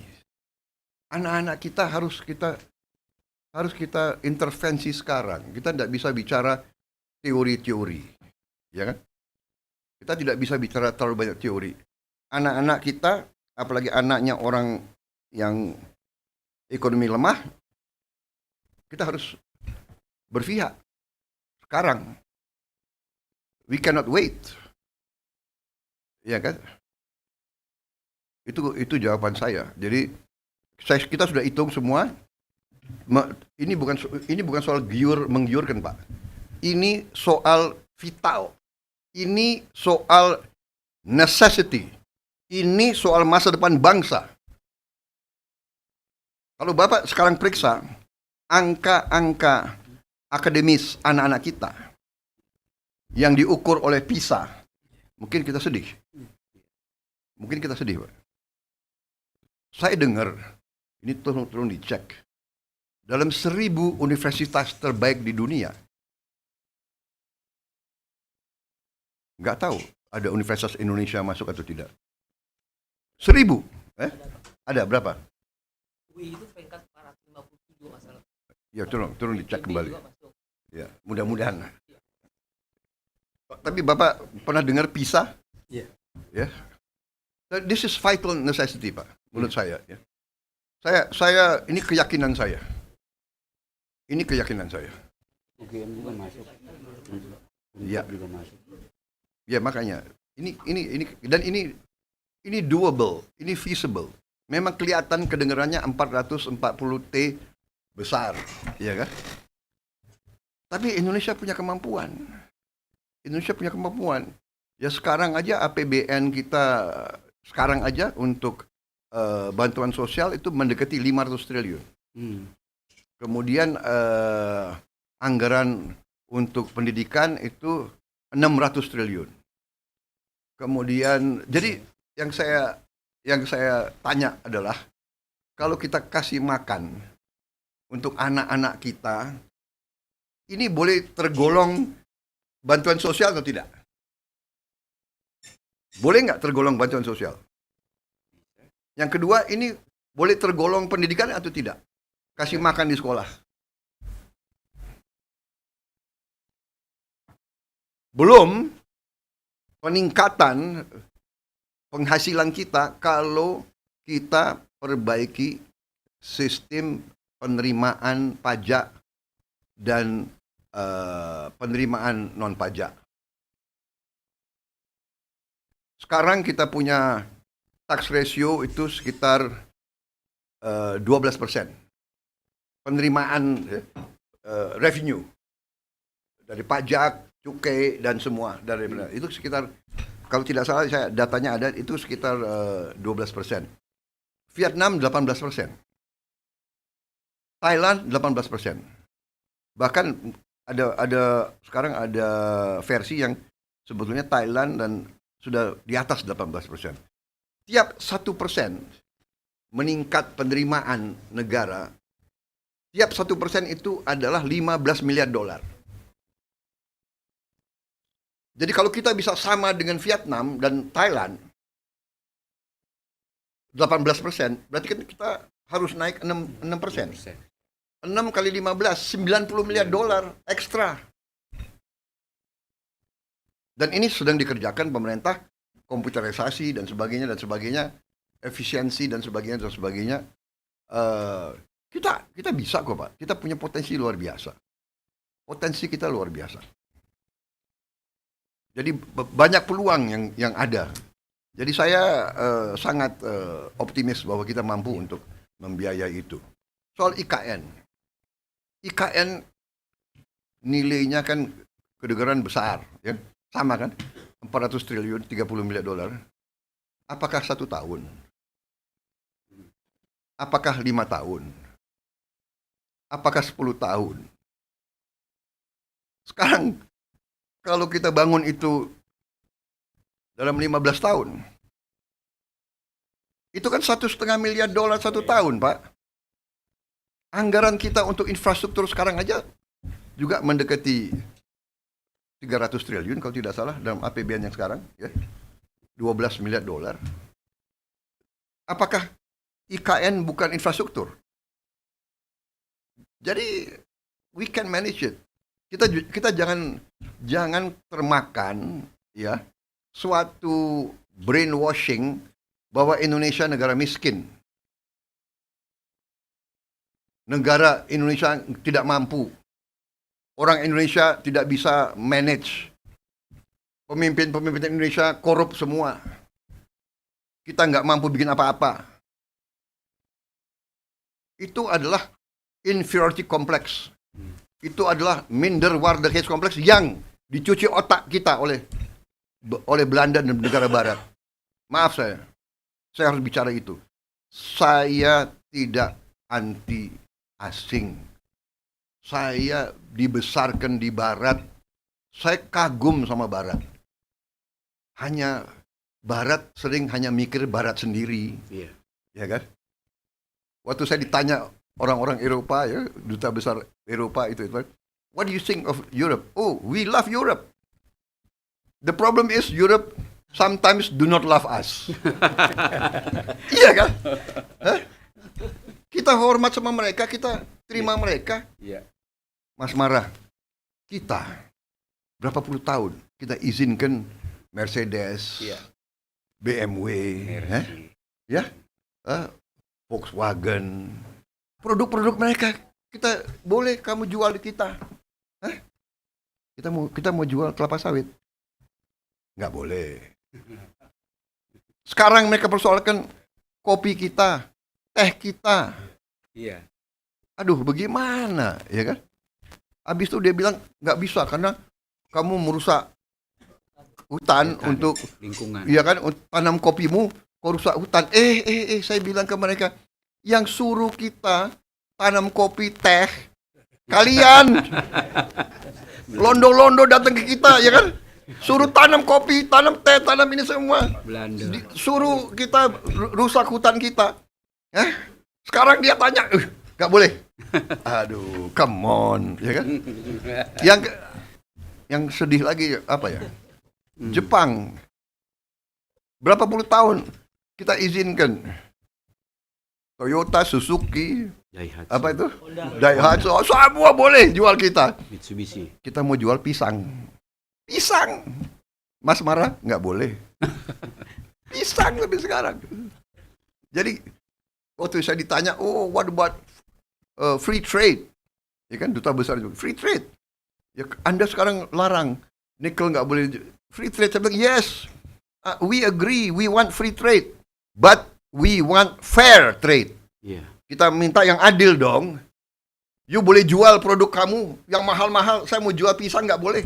S2: Anak-anak kita harus kita intervensi sekarang. Kita tidak bisa bicara teori-teori, ya kan? Kita tidak bisa bicara terlalu banyak teori. Anak-anak kita, apalagi anaknya orang yang ekonomi lemah, kita harus berpihak sekarang. We cannot wait, ya kan? Itu jawaban saya. Jadi kita sudah hitung semua. Ini bukan soal menggiurkan, Pak. Ini soal vital. Ini soal necessity. Ini soal masa depan bangsa. Kalau Bapak sekarang periksa angka-angka akademis anak-anak kita yang diukur oleh PISA, mungkin kita sedih. Pak. Saya dengar, ini tolong dicek. Dalam 1000 universitas terbaik di dunia, nggak tahu ada universitas Indonesia masuk atau tidak. 1000, ada berapa?
S5: UI itu peringkat 457 masalah.
S2: Ya tolong dicek kembali. Ya, mudah-mudahan. Tapi Bapak pernah dengar PISA?
S1: Iya.
S2: Ya. This is vital necessity, Pak, menurut saya. Ya. Saya ini keyakinan saya. Ini keyakinan saya.
S1: UGM juga masuk.
S2: Iya.
S1: Juga masuk.
S2: Ya makanya ini dan ini doable, ini feasible. Memang kelihatan kedengarannya 440 T besar, ya kan? Tapi Indonesia punya kemampuan. Ya sekarang aja APBN kita sekarang aja untuk bantuan sosial itu mendekati 500 triliun. Kemudian anggaran untuk pendidikan itu 600 triliun. Kemudian jadi yang saya tanya adalah kalau kita kasih makan untuk anak-anak kita, ini boleh tergolong bantuan sosial atau tidak? Boleh nggak tergolong bantuan sosial? Yang kedua, ini boleh tergolong pendidikan atau tidak? Kasih makan di sekolah. Belum peningkatan penghasilan kita kalau kita perbaiki sistem penerimaan pajak dan penerimaan non pajak. Sekarang kita punya tax ratio itu sekitar 12%. Penerimaan revenue dari pajak, cukai dan semua dari itu sekitar, kalau tidak salah saya datanya ada, itu sekitar 12%. Vietnam 18%. Thailand 18%. Bahkan ada sekarang ada versi yang sebetulnya Thailand dan sudah di atas 18%. Tiap 1% meningkat penerimaan negara, tiap 1% itu adalah 15 miliar dolar. Jadi kalau kita bisa sama dengan Vietnam dan Thailand, 18%, berarti kan kita harus naik 6%. 6 kali 15, 90 miliar dolar ekstra. Dan ini sedang dikerjakan pemerintah, komputerisasi dan sebagainya, efisiensi dan sebagainya. Kita bisa kok Pak, kita punya potensi luar biasa. Potensi kita luar biasa. Jadi banyak peluang yang ada. Jadi saya sangat optimis bahwa kita mampu untuk membiayai itu. Soal IKN nilainya kan kedengaran besar, ya. Sama kan? 400 triliun, 30 miliar dolar. Apakah 1 tahun? Apakah 5 tahun? Apakah 10 tahun? Sekarang, kalau kita bangun itu dalam 15 tahun, itu kan 1,5 miliar dolar 1 tahun, Pak. Anggaran kita untuk infrastruktur sekarang aja juga mendekati 300 triliun kalau tidak salah dalam APBN yang sekarang, ya. 12 miliar dolar. Apakah IKN bukan infrastruktur? Jadi we can manage it. Kita jangan termakan, ya, suatu brainwashing bahwa Indonesia negara miskin. Negara Indonesia tidak mampu. Orang Indonesia tidak bisa manage. Pemimpin-pemimpin Indonesia korup semua. Kita nggak mampu bikin apa-apa. Itu adalah inferiority complex. Itu adalah minderwaardigheidscomplex yang dicuci otak kita oleh Belanda dan negara Barat. Maaf saya harus bicara itu. Saya tidak anti asing. Saya dibesarkan di Barat. Saya kagum sama Barat. Hanya Barat sering hanya mikir Barat sendiri.
S1: Iya.
S2: Ya kan? Waktu saya ditanya orang-orang Eropa, ya, duta besar Eropa itu, what do you think of Europe? Oh, we love Europe. The problem is Europe sometimes do not love us. Iya kan? Hah? Kita hormat sama mereka, kita terima mereka.
S1: Iya.
S2: Mas Marah, kita berapa puluh tahun kita izinkan Mercedes,
S1: Iya.
S2: BMW, ya, Volkswagen, produk-produk mereka kita boleh kamu jual di kita. Hah? Kita mau jual kelapa sawit, nggak boleh. Sekarang mereka persoalkan kopi kita, teh kita.
S1: Iya.
S2: Aduh, bagaimana, ya kan? Habis itu dia bilang nggak bisa karena kamu merusak hutan untuk
S1: lingkungan.
S2: iya kan, tanam kopimu kau rusak hutan. Saya bilang ke mereka, yang suruh kita tanam kopi teh kalian. Londo-londo datang ke kita, ya kan? Suruh tanam kopi, tanam teh, tanam ini semua.
S1: Belanda.
S2: Suruh kita rusak hutan kita. Sekarang dia tanya, nggak boleh. Aduh, come on, ya kan? Yang sedih lagi apa ya? Jepang. Berapa puluh tahun kita izinkan Toyota, Suzuki,
S1: Daihatsu.
S2: apa itu? Daihatsu, semua boleh jual kita.
S1: Mitsubishi.
S2: Kita mau jual pisang. Pisang. Mas Marah, nggak boleh. Pisang lebih sekarang. Jadi waktu saya ditanya, oh what about free trade? Ya kan, duta besar juga, free trade. Ya, Anda sekarang larang, nikel nggak boleh free trade. Saya bilang, yes, we agree, we want free trade, but we want fair trade.
S1: Iya.
S2: Kita minta yang adil dong. You boleh jual produk kamu yang mahal-mahal, saya mau jual pisang nggak boleh.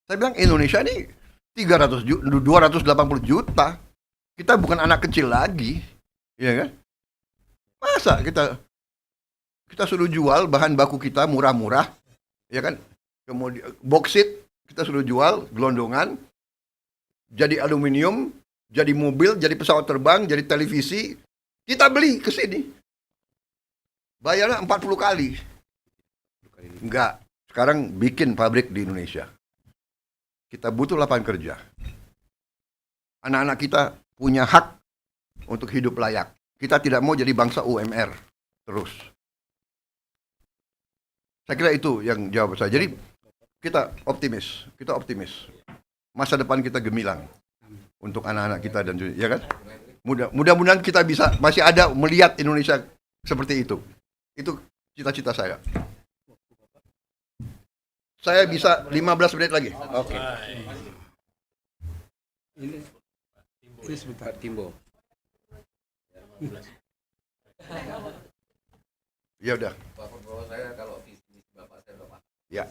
S2: Saya bilang Indonesia ini 280 juta. Kita bukan anak kecil lagi, ya kan? Masa kita suruh jual bahan baku kita murah-murah, ya kan? Kemudian boksit kita suruh jual gelondongan, jadi aluminium, jadi mobil, jadi pesawat terbang, jadi televisi, kita beli ke sini. Bayarnya 40 kali. Enggak, sekarang bikin pabrik di Indonesia. Kita butuh lapangan kerja. Anak-anak kita punya hak untuk hidup layak. Kita tidak mau jadi bangsa UMR terus. Saya kira itu yang jawab saya. Jadi kita optimis. Masa depan kita gemilang untuk anak-anak kita dan ya kan? Mudah-mudahan kita bisa masih ada melihat Indonesia seperti itu. Itu cita-cita saya. Saya bisa 15 menit lagi.
S1: Oke. Ini sebentar. Timbo.
S2: Ya udah. Ya.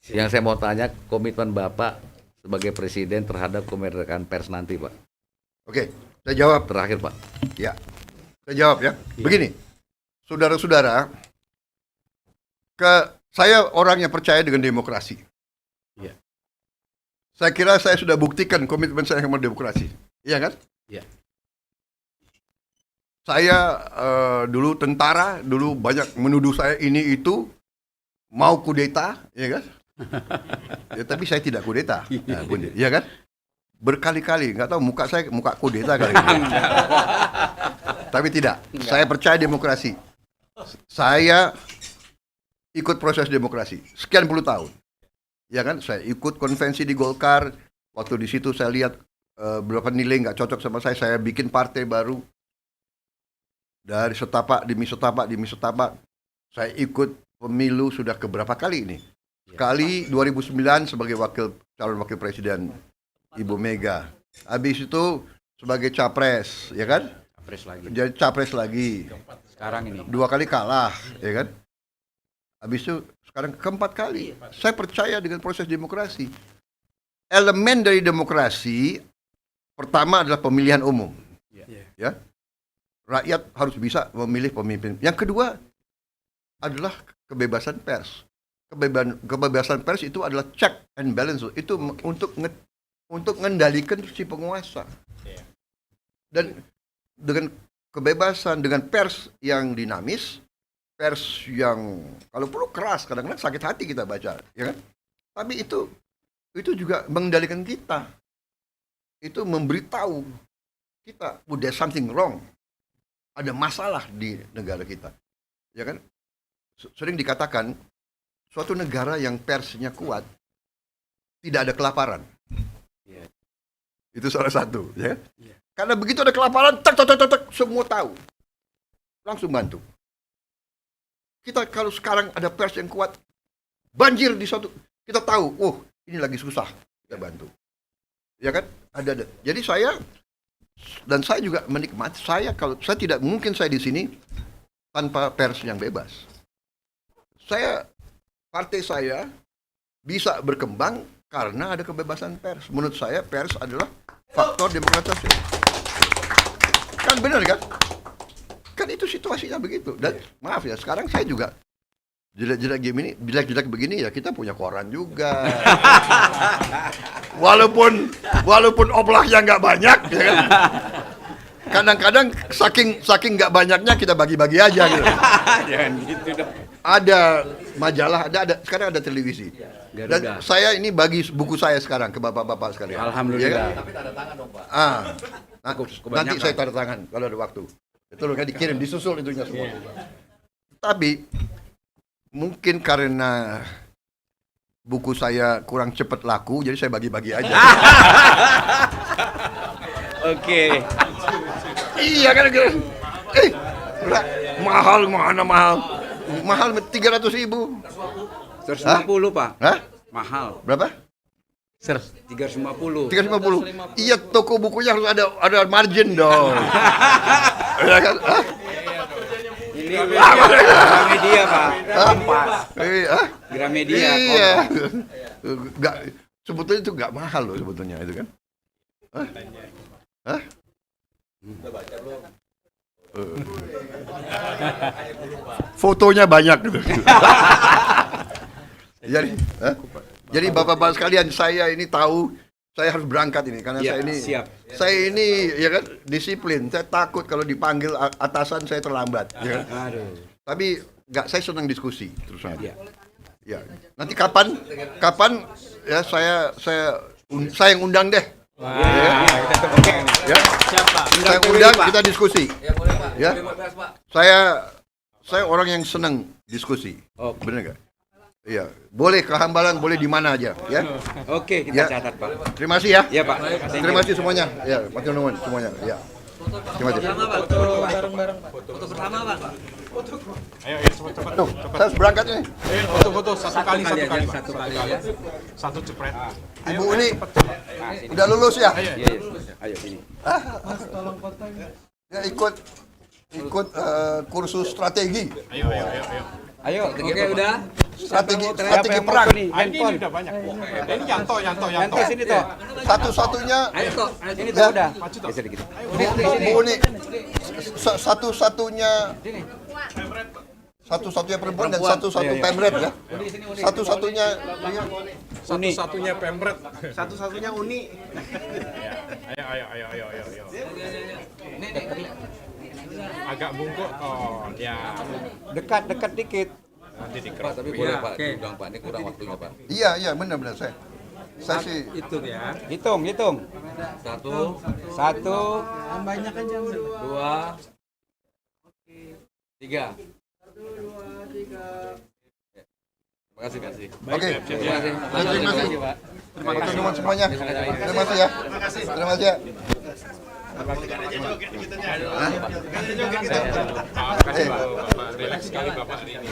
S6: Yang saya mau tanya, komitmen Bapak sebagai Presiden terhadap kemerdekaan pers nanti, Pak.
S2: Oke, saya jawab.
S6: Terakhir, Pak.
S2: Ya. Saya jawab ya. Begini. Saudara-saudara, saya orang yang percaya dengan demokrasi.
S1: Iya.
S2: Saya kira saya sudah buktikan komitmen saya sama demokrasi. Iya kan?
S1: Iya.
S2: Saya dulu tentara, dulu banyak menuduh saya ini itu mau kudeta, ya kan? Ya, tapi saya tidak kudeta, ya kan? Berkali-kali, nggak tahu muka saya muka kudeta kali ini. Tapi tidak, saya percaya demokrasi. Saya ikut proses demokrasi sekian puluh tahun, ya kan? Saya ikut konvensi di Golkar. Waktu di situ saya lihat beberapa nilai nggak cocok sama saya bikin partai baru. Dari setapak demi setapak, saya ikut pemilu sudah keberapa kali ini? Sekali 2009 sebagai calon wakil presiden Ibu Mega. Habis itu sebagai capres, ya kan?
S1: Capres lagi.
S2: Jadi capres lagi.
S1: Sekarang ini.
S2: 2 kali kalah, ya kan? Habis itu sekarang keempat kali. Saya percaya dengan proses demokrasi. Elemen dari demokrasi pertama adalah pemilihan umum. Ya. Rakyat harus bisa memilih pemimpin. Yang kedua adalah kebebasan pers. Kebebasan pers itu adalah check and balance. Itu untuk mengendalikan si penguasa. Dan dengan kebebasan, dengan pers yang dinamis, pers yang kalau perlu keras, kadang-kadang sakit hati kita baca, ya kan? Tapi itu juga mengendalikan kita. Itu memberitahu kita, there's something wrong. Ada masalah di negara kita, ya kan? Sering dikatakan suatu negara yang persnya kuat tidak ada kelaparan. Itu salah satu, ya. Karena begitu ada kelaparan, tak, semua tahu, langsung bantu. Kita kalau sekarang ada pers yang kuat, banjir di suatu, kita tahu, oh ini lagi susah, kita bantu, ya kan? Ada. Jadi saya juga menikmati. Kalau saya tidak mungkin saya di sini tanpa pers yang bebas. Partai saya bisa berkembang karena ada kebebasan pers. Menurut saya pers adalah faktor demokratisasi. Kan benar kan? Kan itu situasinya begitu. Dan maaf ya, sekarang saya juga jelek begini ya kita punya koran juga. Walaupun oblaknya nggak banyak, ya kan? Kadang-kadang saking nggak banyaknya kita bagi-bagi aja gitu.
S1: Jangan gitu dong.
S2: Ada majalah, sekarang ada televisi. Dan saya ini bagi buku saya sekarang ke bapak-bapak sekalian.
S1: Alhamdulillah.
S2: Ya kan?
S6: Tapi tanda tangan dong, Pak.
S2: Nanti saya tanda tangan kalau ada waktu. Itu loh kan dikirim, disusul itunya semua. Tapi mungkin karena buku saya kurang cepat laku, jadi saya bagi-bagi aja.
S1: Oke.
S2: Iya kan? Mahal, mana mahal? Mahal 300.000.
S1: 150, Pak.
S2: Hah?
S1: Mahal.
S2: Berapa?
S1: 350.
S2: 350. Iya, toko bukunya harus ada margin dong. Ya kan? Hah?
S1: Ini Gramedia, Pak. Kompas. Gramedia.
S2: Iya. Enggak, sebetulnya itu enggak mahal loh sebetulnya itu kan. Hah? Fotonya banyak gitu. Jadi bapak-bapak sekalian, saya ini tahu saya harus berangkat ini karena
S1: Ya,
S2: saya ini ya kan disiplin. Saya takut kalau dipanggil atasan saya terlambat. Ya kan?
S1: Aduh.
S2: Tapi saya senang diskusi terus aja.
S1: Ya.
S2: Ya. Nanti kapan ya saya yang undang deh.
S1: Oke.
S2: Ya.
S1: Siapa?
S2: Saya undang kita diskusi.
S6: Ya boleh, Pak.
S2: Ya.
S6: Boleh, Pak.
S2: Saya orang yang senang diskusi.
S1: Oh.
S2: Benar nggak? Iya, boleh ke Hambalang, boleh di mana aja, ya.
S1: Oke,
S2: Ya.
S1: kita catat Pak.
S2: Terima kasih ya.
S1: Iya Pak.
S2: Terima kasih semuanya. Ya, Pak Nuwun semuanya. Ya. Terima kasih.
S5: Foto bareng-bareng, Pak. Foto bersama, Pak.
S2: Tuh, saya harus berangkat nih.
S7: Foto-foto satu kali
S1: Satu
S7: Pak.
S1: kali ya.
S7: Satu jepret.
S2: Ibu ini udah lulus ya?
S1: Iya, iya. Ayo sini.
S2: Ya ikut kursus strategi.
S1: Ayo, oke udah.
S2: Strategi perang.
S7: Ini udah banyak. Ini Yanto.
S1: Sini toh.
S2: Satu-satunya
S1: Ayo toh. Ini
S2: Ya.
S1: toh udah.
S7: Maju toh.
S1: Geser dikit.
S2: Bu ini satu-satunya perempuan dan satu-satu pemret ya. Satu-satunya
S7: Satu-satunya pemret.
S8: Satu-satunya Uni.
S7: Ayo. Agak bungkuk. Oh, ya.
S1: Dekat dikit.
S7: Nanti
S6: Pak,
S7: dikerok.
S6: tapi boleh Pak,
S1: oke.
S6: diundang Pak, ini kurang waktunya Pak.
S2: iya benar saya sih
S1: Itu ya.
S9: Hitung.
S6: Satu,
S9: 1,
S6: dua, tiga. Terima kasih.
S2: oke.
S6: Terima kasih.
S2: Terima kasih.
S6: Pak.
S2: Terima kasih semuanya. Terima kasih ya. Terima kasih ya.
S7: Terima kasih Bapak. Relax sekali Bapak hari ini.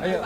S1: Ayo.